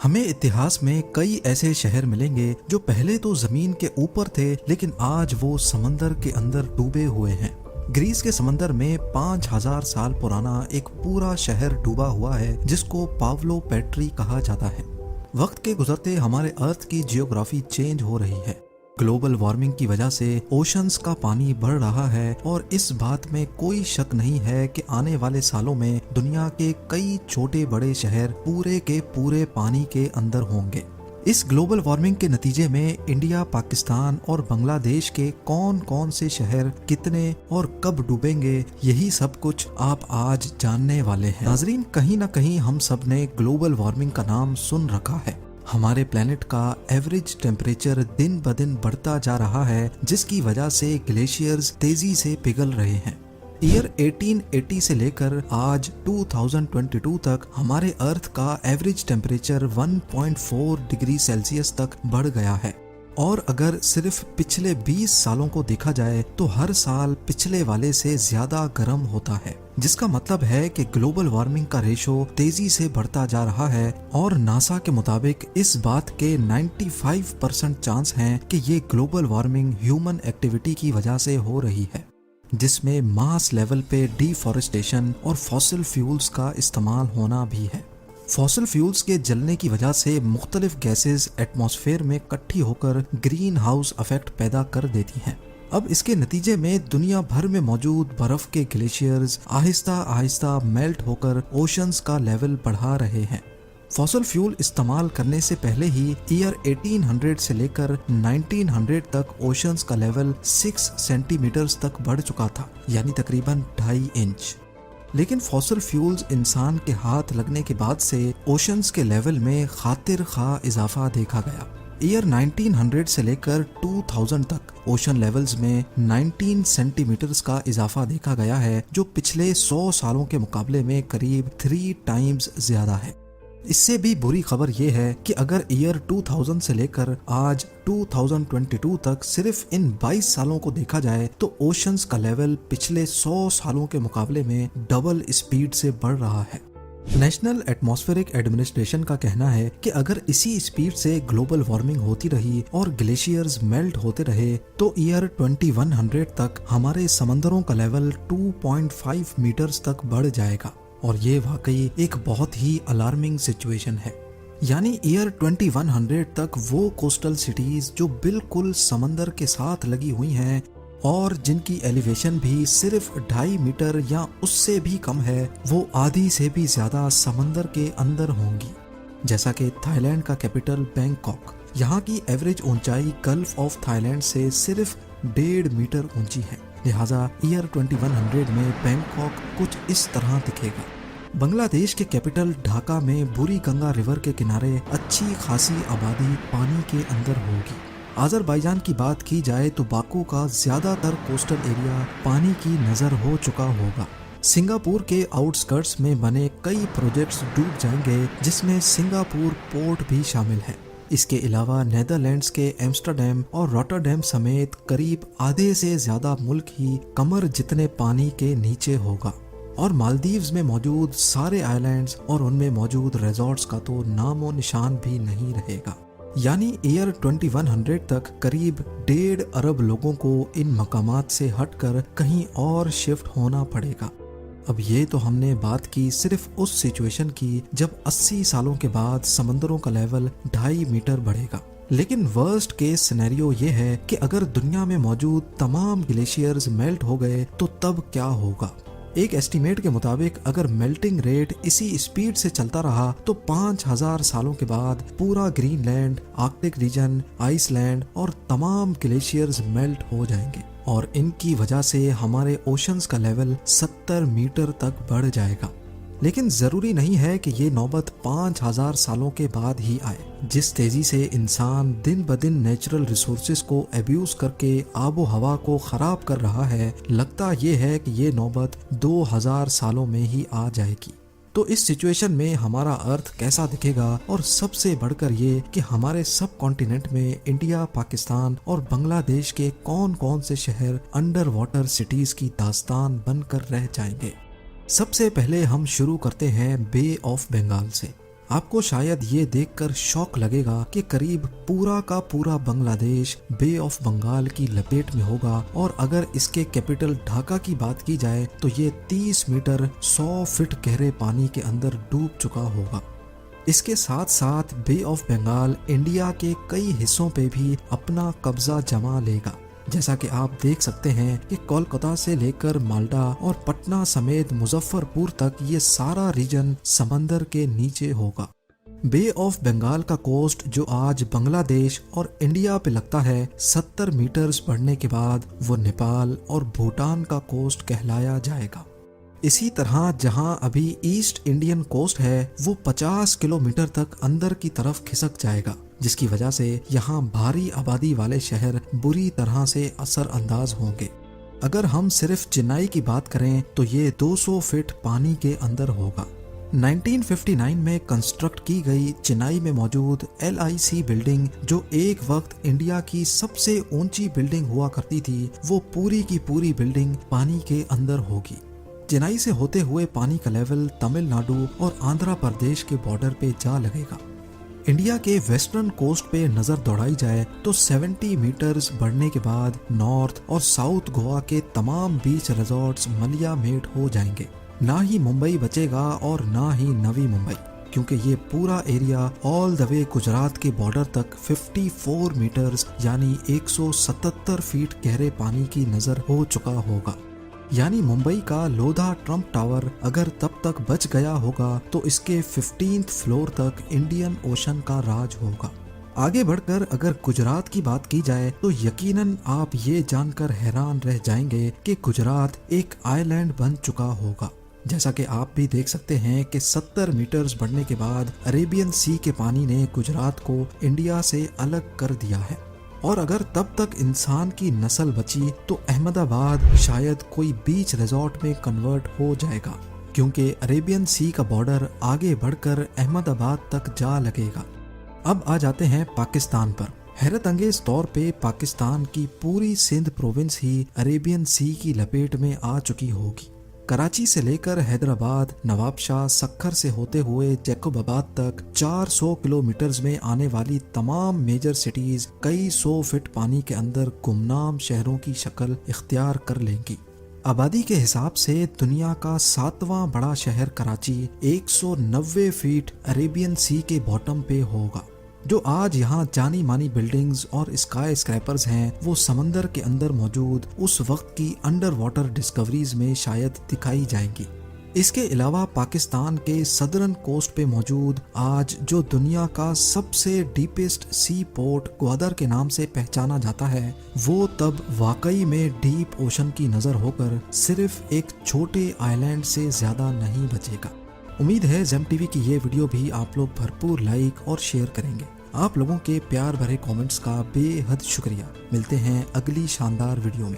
हमें इतिहास में कई ऐसे शहर मिलेंगे जो पहले तो जमीन के ऊपर थे, लेकिन आज वो समंदर के अंदर डूबे हुए हैं। ग्रीस के समंदर में 5000 साल पुराना एक पूरा शहर डूबा हुआ है जिसको पावलो पेट्री कहा जाता है। वक्त के गुजरते हमारे अर्थ की जियोग्राफी चेंज हो रही है। ग्लोबल वार्मिंग की वजह से ओशंस का पानी बढ़ रहा है और इस बात में कोई शक नहीं है कि आने वाले सालों में दुनिया के कई छोटे बड़े शहर पूरे के पूरे पानी के अंदर होंगे। इस ग्लोबल वार्मिंग के नतीजे में इंडिया, पाकिस्तान और बांग्लादेश के कौन कौन से शहर कितने और कब डूबेंगे, यही सब कुछ आप आज जानने वाले हैं। नाजरीन, कहीं ना कहीं हम सब ने ग्लोबल वार्मिंग का नाम सुन रखा है। हमारे प्लेनेट का एवरेज टेम्परेचर दिन ब दिन बढ़ता जा रहा है, जिसकी वजह से ग्लेशियर्स तेजी से पिघल रहे हैं। ईयर 1880 से लेकर आज 2022 तक हमारे अर्थ का एवरेज टेम्परेचर 1.4 डिग्री सेल्सियस तक बढ़ गया है। और अगर सिर्फ पिछले 20 सालों को देखा जाए तो हर साल पिछले वाले से ज्यादा गर्म होता है, जिसका मतलब है कि ग्लोबल वार्मिंग का रेशो तेजी से बढ़ता जा रहा है। और नासा के मुताबिक इस बात के 95% चांस हैं कि ये ग्लोबल वार्मिंग ह्यूमन एक्टिविटी की वजह से हो रही है, जिसमें मास लेवल पे डिफॉरेस्टेशन और फॉसिल फ्यूल्स का इस्तेमाल होना भी है। फॉसिल फ्यूल्स के जलने की वजह से मुख्तलिफ गैसेस एटमॉस्फेयर में इकट्ठी होकर ग्रीन हाउस इफेक्ट पैदा कर देती हैं। अब इसके नतीजे में दुनिया भर में मौजूद बर्फ के ग्लेशियर्स आहिस्ता आहिस्ता मेल्ट होकर ओशंस का लेवल बढ़ा रहे हैं। फॉसिल फ्यूल इस्तेमाल करने से पहले ही ईयर 1800 से लेकर 1900 तक ओशंस का लेवल 6 सेंटीमीटर्स तक बढ़ चुका था, यानी तकरीबन 2.5 इंच। लेकिन फॉसिल फ्यूल्स इंसान के हाथ लगने के बाद से ओशंस के लेवल में खातिर खा इजाफा देखा गया। ईयर 1900 से लेकर 2000 तक ओशन लेवल्स में 19 सेंटीमीटर्स का इजाफा देखा गया है, जो पिछले 100 सालों के मुकाबले में करीब 3 टाइम्स ज्यादा है। इससे भी बुरी खबर यह है कि अगर ईयर 2000 से लेकर आज 2022 तक सिर्फ इन 22 सालों को देखा जाए तो ओशंस का लेवल पिछले 100 सालों के मुकाबले में डबल स्पीड से बढ़ रहा है। नेशनल एटमॉस्फेरिक एडमिनिस्ट्रेशन का कहना है कि अगर इसी स्पीड से ग्लोबल वार्मिंग होती रही और ग्लेशियर्स मेल्ट होते रहे तो ईयर 2100 तक हमारे समंदरों का लेवल 2.5 मीटर्स तक बढ़ जाएगा। और ये वाकई एक बहुत ही अलार्मिंग सिचुएशन है। यानी ईयर 2100 तक वो कोस्टल सिटीज जो बिल्कुल समंदर के साथ लगी हुई हैं और जिनकी एलिवेशन भी सिर्फ 2.5 मीटर या उससे भी कम है, वो आधी से भी ज्यादा समंदर के अंदर होंगी। जैसा कि थाईलैंड का कैपिटल बैंकॉक, यहाँ की एवरेज ऊंचाई गल्फ ऑफ थाईलैंड से सिर्फ 1.5 मीटर ऊंची है। लिहाजा ईयर 2100 में बैंकॉक कुछ इस तरह दिखेगा। बांग्लादेश के कैपिटल ढाका में बुरी गंगा रिवर के किनारे अच्छी खासी आबादी पानी के अंदर होगी। अजरबैजान की बात की जाए तो बाकू का ज्यादातर कोस्टल एरिया पानी की नजर हो चुका होगा। सिंगापुर के आउटस्कर्ट्स में बने कई प्रोजेक्ट्स डूब जाएंगे, जिसमें सिंगापुर पोर्ट भी शामिल है। इसके अलावा नेदरलैंड्स के एम्स्टरडैम और रॉटरडैम समेत करीब आधे से ज्यादा मुल्क ही कमर जितने पानी के नीचे होगा। और मालदीव्स में मौजूद सारे आइलैंड्स और उनमें मौजूद रिजॉर्ट्स का तो नामो निशान भी नहीं रहेगा। यानी ईयर 2100 तक करीब 1.5 अरब लोगों को इन मकामात से हटकर कहीं और शिफ्ट होना पड़ेगा। अब ये तो हमने बात की सिर्फ उस सिचुएशन की जब 80 सालों के बाद समंदरों का लेवल 2.5 मीटर बढ़ेगा। लेकिन वर्स्ट केस सिनेरियो ये है कि अगर दुनिया में मौजूद तमाम ग्लेशियर्स मेल्ट हो गए तो तब क्या होगा। एक एस्टीमेट के मुताबिक अगर मेल्टिंग रेट इसी स्पीड से चलता रहा तो 5000 सालों के बाद पूरा ग्रीनलैंड, आर्कटिक रीजन, आइसलैंड और तमाम ग्लेशियर्स मेल्ट हो जाएंगे और इनकी वजह से हमारे ओशंस का लेवल 70 मीटर तक बढ़ जाएगा। लेकिन जरूरी नहीं है कि ये नौबत 5000 सालों के बाद ही आए। जिस तेजी से इंसान दिन ब दिन नेचुरल रिसोर्सेज को एब्यूज करके आबो हवा को खराब कर रहा है, लगता ये है कि ये नौबत 2000 सालों में ही आ जाएगी। तो इस सिचुएशन में हमारा अर्थ कैसा दिखेगा, और सबसे बढ़कर ये कि हमारे सब कॉन्टिनेंट में इंडिया, पाकिस्तान और बांग्लादेश के कौन कौन से शहर अंडर वाटर सिटीज की दास्तान बनकर रह जाएंगे। सबसे पहले हम शुरू करते हैं बे ऑफ बंगाल से। आपको शायद ये देखकर शौक लगेगा कि करीब पूरा का पूरा बांग्लादेश बे ऑफ बंगाल की लपेट में होगा और अगर इसके कैपिटल ढाका की बात की जाए तो ये 30 मीटर 100 फीट गहरे पानी के अंदर डूब चुका होगा। इसके साथ साथ बे ऑफ बंगाल इंडिया के कई हिस्सों पे भी अपना कब्जा जमा लेगा। जैसा कि आप देख सकते हैं कि कोलकाता से लेकर माल्टा और पटना समेत मुजफ्फरपुर तक ये सारा रीजन समंदर के नीचे होगा। बे ऑफ बंगाल का कोस्ट जो आज बांग्लादेश और इंडिया पे लगता है, 70 मीटर्स बढ़ने के बाद वो नेपाल और भूटान का कोस्ट कहलाया जाएगा। इसी तरह जहां अभी ईस्ट इंडियन कोस्ट है वो 50 किलोमीटर तक अंदर की तरफ खिसक जाएगा, जिसकी वजह से यहाँ भारी आबादी वाले शहर बुरी तरह से असर अंदाज होंगे। अगर हम सिर्फ चेन्नई की बात करें तो ये 200 फीट पानी के अंदर होगा। 1959 में कंस्ट्रक्ट की गई चेन्नई में मौजूद LIC बिल्डिंग जो एक वक्त इंडिया की सबसे ऊंची बिल्डिंग हुआ करती थी, वो पूरी की पूरी बिल्डिंग पानी के अंदर होगी। चेन्नई से होते हुए पानी का लेवल तमिलनाडु और आंध्र प्रदेश के बॉर्डर पे जा लगेगा। इंडिया के वेस्टर्न कोस्ट पे नजर दौड़ाई जाए तो 70 मीटर्स बढ़ने के बाद नॉर्थ और साउथ गोवा के तमाम बीच रिजॉर्ट्स मलिया मेट हो जाएंगे। ना ही मुंबई बचेगा और ना ही नवी मुंबई, क्योंकि ये पूरा area all the way Gujarat के बॉर्डर तक 54 मीटर्स यानी 177 फीट गहरे पानी की नजर हो चुका होगा। यानी मुंबई का लोधा ट्रम्प टावर अगर तब तक बच गया होगा तो इसके 15th फ्लोर तक इंडियन ओशन का राज होगा। आगे बढ़कर अगर गुजरात की बात की जाए तो यकीनन आप ये जानकर हैरान रह जाएंगे कि गुजरात एक आइलैंड बन चुका होगा। जैसा कि आप भी देख सकते हैं कि 70 मीटर्स बढ़ने के बाद अरेबियन सी के पानी ने गुजरात को इंडिया से अलग कर दिया है। और अगर तब तक इंसान की नस्ल बची तो अहमदाबाद शायद कोई बीच रिजॉर्ट में कन्वर्ट हो जाएगा, क्योंकि अरेबियन सी का बॉर्डर आगे बढ़कर अहमदाबाद तक जा लगेगा। अब आ जाते हैं पाकिस्तान पर। हैरत अंगेज तौर पे पाकिस्तान की पूरी सिंध प्रोविंस ही अरेबियन सी की लपेट में आ चुकी होगी। कराची से लेकर हैदराबाद, नवाबशाह, सक्खर से होते हुए जैकोबाबाद तक 400 किलोमीटर्स में आने वाली तमाम मेजर सिटीज कई 100 फीट पानी के अंदर गुमनाम शहरों की शक्ल इख्तियार कर लेंगी। आबादी के हिसाब से दुनिया का 7वां बड़ा शहर कराची 190 फीट अरेबियन सी के बॉटम पे होगा। जो आज यहाँ जानी मानी बिल्डिंग्स और स्काई स्क्रैपर्स हैं वो समंदर के अंदर मौजूद उस वक्त की अंडर वाटर डिस्कवरीज में शायद दिखाई जाएंगी। इसके अलावा पाकिस्तान के सदर्न कोस्ट पे मौजूद आज जो दुनिया का सबसे डीपेस्ट सी पोर्ट ग्वादर के नाम से पहचाना जाता है, वो तब वाकई में डीप ओशन की नजर होकर सिर्फ एक छोटे आइलैंड से ज्यादा नहीं बचेगा। उम्मीद है जेम टीवी की ये वीडियो भी आप लोग भरपूर लाइक और शेयर करेंगे। आप लोगों के प्यार भरे कमेंट्स का बेहद शुक्रिया। मिलते हैं अगली शानदार वीडियो में।